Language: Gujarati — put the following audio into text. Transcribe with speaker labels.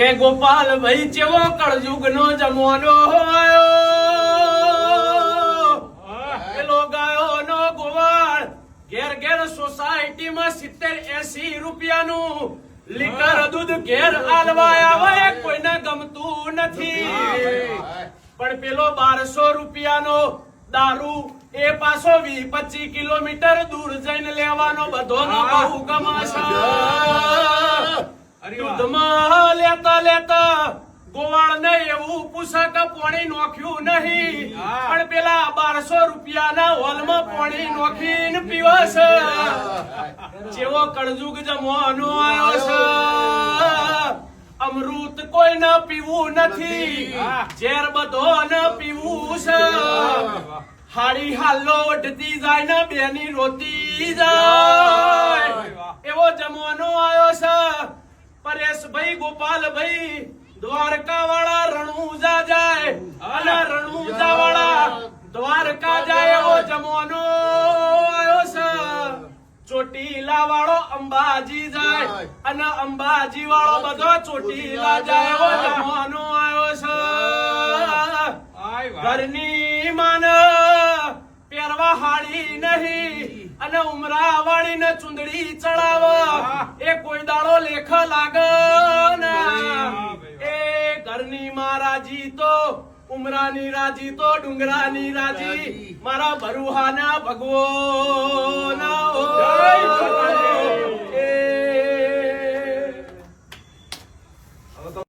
Speaker 1: કે ગોપાલ ભાઈ ચેવો કળજુગ નો જમવાનો પેલો ગાયો નો ગોવાળ ઘેર ઘેર સોસાયટી માં 70-80 રૂપિયાનું લીટર દૂધ ઘેર આલવા આવે કોઈને ગમતું નથી પણ પેલો 1200 રૂપિયાનો દારૂ એ પાછો 20-25 કિલોમીટર દૂર જઈને લેવાનો બધોનો બહુ કમાશે દૂધમાં લેતા લેતા ગોવાળ ને એવું પૂછે કે પાણી નોખ્યું નહીં પણ પેલા 1200 રૂપિયાના હોલમાં પાણી નોખીને પીવે છે જેવો કળજુગ જમવાનો આવ્યો છે અમૃત કોઈ ન પીવું નથી ઝેર બધો ન પીવું છે હાડી હાલો વઢતી જાય ને બેની રોતી જાય એવો જમવાનો આવ્યો છે પરેશભાઈ ગોપાલભાઈ દ્વારકા વાળા રણુજા જાય અને રણુજા વાળા દ્વારકા જાય એવો જમવાનો આવ્યો છે ચોટીલા વાળો અંબાજી જાય અને અંબાજી વાળો બધો ચોટીલા જાય એવો જમવાનો આવ્યો છે ઘરની માન પહેરવા હાડી નહીં અને ઉમરા વાળી ને ચુંદડી ચડાવ એ કોઈ દાડો લેખ લાગે એ ઘરની માં રાજી તો ઉમરાની રાજી તો ડુંગરાની રાજી મારા ભરુહાના ભગવો ના